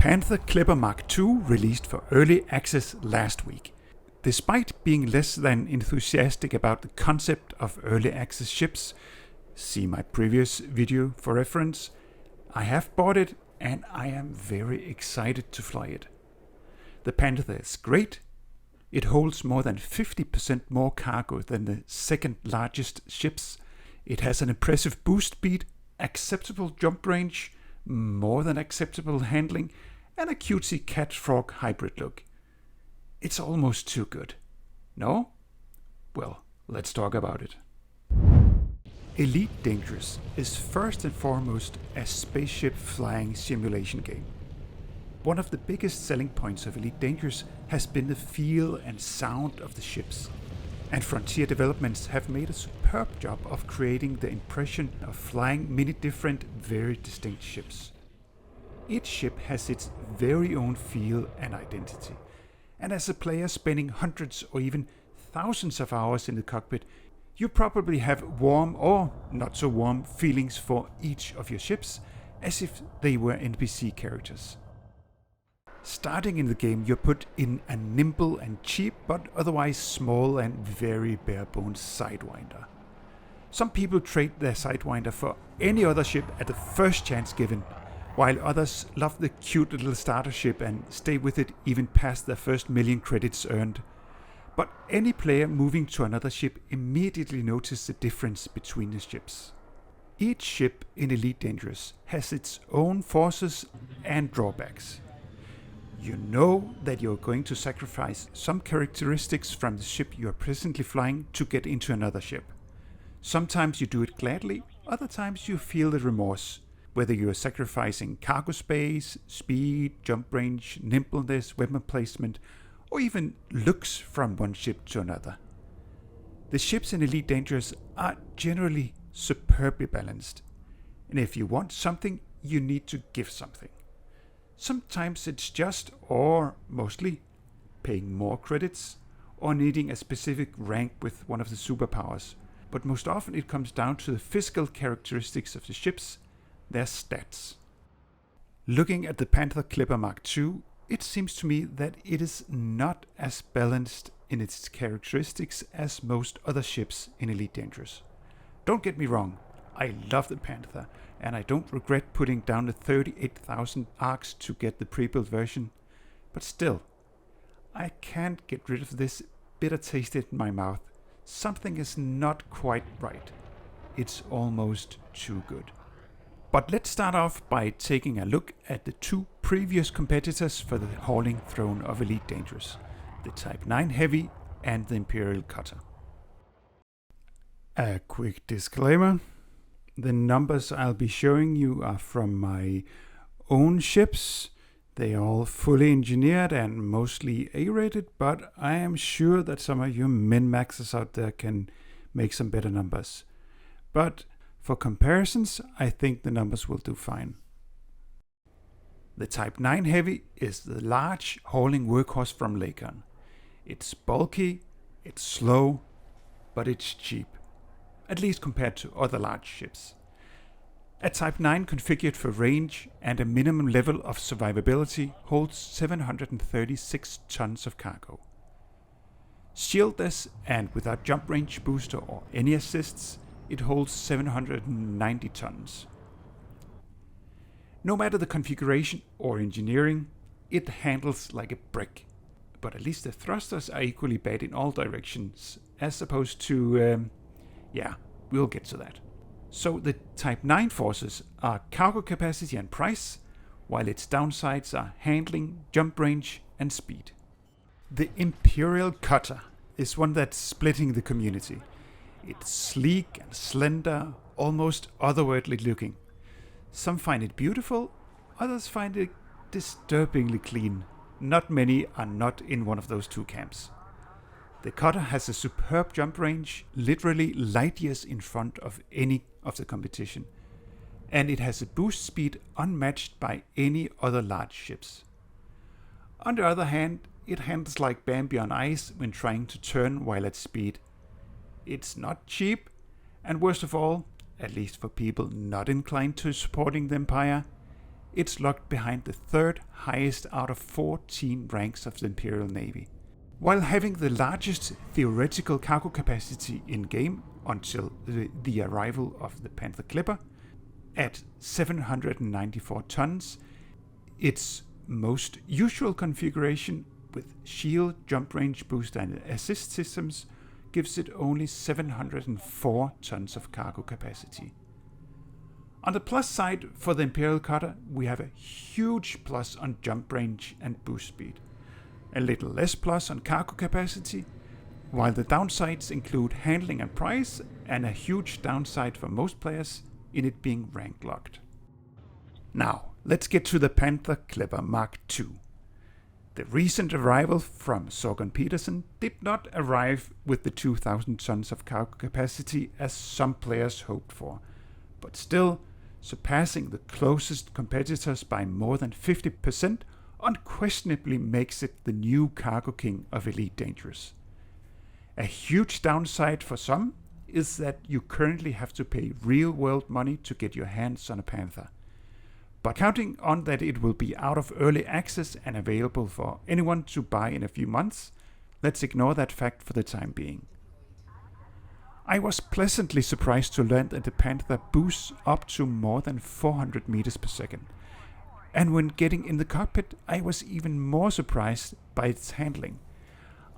Panther Clipper Mk released for early access last week. Despite being less than enthusiastic about the concept of early access ships, see my previous video for reference, I have bought it and I am very excited to fly it. The Panther is great. It holds more than 50% more cargo than the second largest ships. It has an impressive boost speed, acceptable jump range, more than acceptable handling, and a cutesy cat-frog hybrid look. It's almost too good. No? Well, let's talk about it. Elite Dangerous is first and foremost a spaceship flying simulation game. One of the biggest selling points of Elite Dangerous has been the feel and sound of the ships, and Frontier Developments have made a superb job of creating the impression of flying many different, very distinct ships. Each ship has its very own feel and identity, and as a player spending hundreds or even thousands of hours in the cockpit, you probably have warm or not so warm feelings for each of your ships, as if they were NPC characters. Starting in the game, you're put in a nimble and cheap but otherwise small and very bare-bones Sidewinder. Some people trade their Sidewinder for any other ship at the first chance given, while others love the cute little starter ship and stay with it even past their first million credits earned. But any player moving to another ship immediately notices the difference between the ships. Each ship in Elite Dangerous has its own forces and drawbacks. You know that you're going to sacrifice some characteristics from the ship you are presently flying to get into another ship. Sometimes you do it gladly, other times you feel the remorse, whether you are sacrificing cargo space, speed, jump range, nimbleness, weapon placement, or even looks from one ship to another. The ships in Elite Dangerous are generally superbly balanced, and if you want something, you need to give something. Sometimes it's just, or mostly, paying more credits, or needing a specific rank with one of the superpowers, but most often it comes down to the physical characteristics of the ships, their stats. Looking at the Panther Clipper Mk, it seems to me that it is not as balanced in its characteristics as most other ships in Elite Dangerous. Don't get me wrong, I love the Panther, and I don't regret putting down the 38,000 arcs to get the pre-built version, but still, I can't get rid of this bitter taste in my mouth. Something is not quite right. It's almost too good. But let's start off by taking a look at the two previous competitors for the hauling throne of Elite Dangerous, the Type 9 Heavy and the Imperial Cutter. A quick disclaimer. The numbers I'll be showing you are from my own ships. They are all fully engineered and mostly A-rated, but I am sure that some of you min-maxers out there can make some better numbers. But for comparisons, I think the numbers will do fine. The Type 9 Heavy is the large hauling workhorse from Lakon. It's bulky, it's slow, but it's cheap, at least compared to other large ships. A Type 9 configured for range and a minimum level of survivability holds 736 tons of cargo. Shieldless and without jump range booster or any assists, it holds 790 tons. No matter the configuration or engineering, it handles like a brick. But at least the thrusters are equally bad in all directions, as opposed to, we'll get to that. So the Type 9 forces are cargo capacity and price, while its downsides are handling, jump range, and speed. The Imperial Cutter is one that's splitting the community. It's sleek and slender, almost otherworldly looking. Some find it beautiful, others find it disturbingly clean. Not many are not in one of those two camps. The Cutter has a superb jump range, literally light years in front of any of the competition, and it has a boost speed unmatched by any other large ships. On the other hand, it handles like Bambi on ice when trying to turn while at speed. It's not cheap, and worst of all, at least for people not inclined to supporting the Empire, it's locked behind the third highest out of 14 ranks of the Imperial Navy. While having the largest theoretical cargo capacity in-game until the arrival of the Panther Clipper, at 794 tons, its most usual configuration with shield, jump range boost and assist systems gives it only 704 tons of cargo capacity. On the plus side for the Imperial Cutter, we have a huge plus on jump range and boost speed, a little less plus on cargo capacity, while the downsides include handling and price, and a huge downside for most players in it being rank locked. Now, let's get to the Panther Clipper Mk. The recent arrival from Sorgon Peterson did not arrive with the 2,000 tons of cargo capacity as some players hoped for, but still, surpassing the closest competitors by more than 50% unquestionably makes it the new cargo king of Elite Dangerous. A huge downside for some is that you currently have to pay real world money to get your hands on a Panther. But counting on that it will be out of early access and available for anyone to buy in a few months, let's ignore that fact for the time being. I was pleasantly surprised to learn that the Panther boosts up to more than 400 meters per second. And when getting in the cockpit, I was even more surprised by its handling.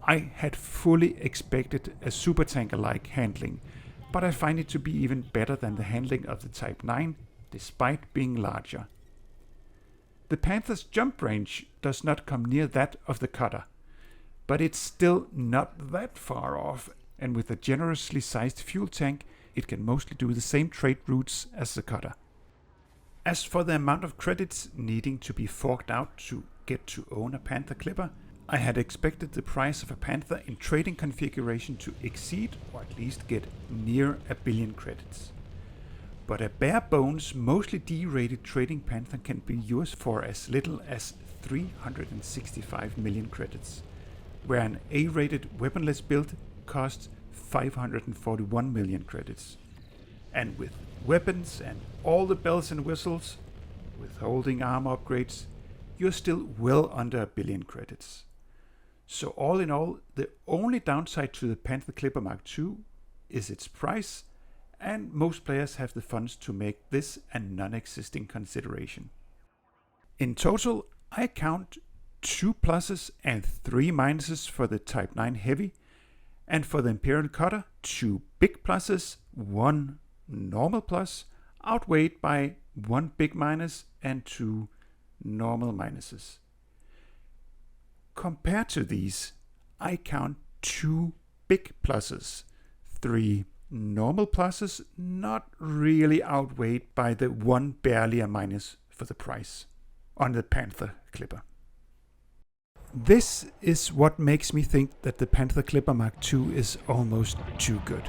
I had fully expected a supertanker-like handling, but I find it to be even better than the handling of the Type 9, despite being larger. The Panther's jump range does not come near that of the Cutter, but it's still not that far off, and with a generously sized fuel tank, it can mostly do the same trade routes as the Cutter. As for the amount of credits needing to be forked out to get to own a Panther Clipper, I had expected the price of a Panther in trading configuration to exceed, or at least get near, 1 billion credits. But a bare bones, mostly D-rated trading Panther can be yours for as little as 365 million credits, where an A-rated weaponless build costs 541 million credits. And with weapons and all the bells and whistles, withholding armor upgrades, you're still well under 1 billion credits. So all in all, the only downside to the Panther Clipper Mk is its price, and most players have the funds to make this a non-existing consideration. In total, I count 2 pluses and 3 minuses for the Type 9 Heavy, and for the Imperial Cutter, 2 big pluses, 1 normal plus, outweighed by 1 big minus and 2 normal minuses. Compared to these, I count 2 big pluses, 3 normal pluses, not really outweighed by the 1 barely a minus for the price on the Panther Clipper. This is what makes me think that the Panther Clipper Mk is almost too good.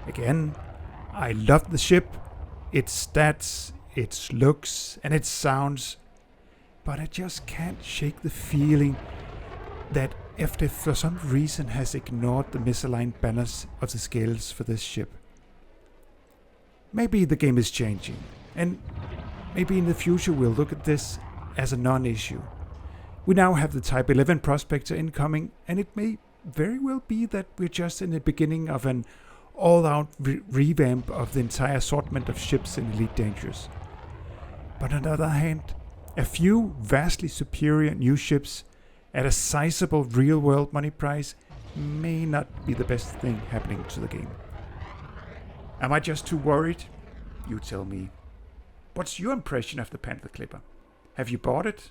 Again, I love the ship, its stats, its looks and its sounds, but I just can't shake the feeling that FD for some reason has ignored the misaligned balance of the scales for this ship. Maybe the game is changing, and maybe in the future we'll look at this as a non-issue. We now have the Type 11 Prospector incoming, and it may very well be that we're just in the beginning of an all-out revamp of the entire assortment of ships in Elite Dangerous. But on the other hand, a few vastly superior new ships at a sizable real-world money price may not be the best thing happening to the game. Am I just too worried? You tell me. What's your impression of the Panther Clipper? Have you bought it?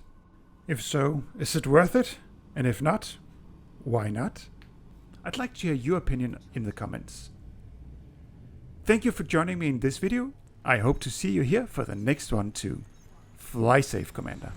If so, is it worth it? And if not, why not? I'd like to hear your opinion in the comments. Thank you for joining me in this video. I hope to see you here for the next one too. Fly safe, Commander.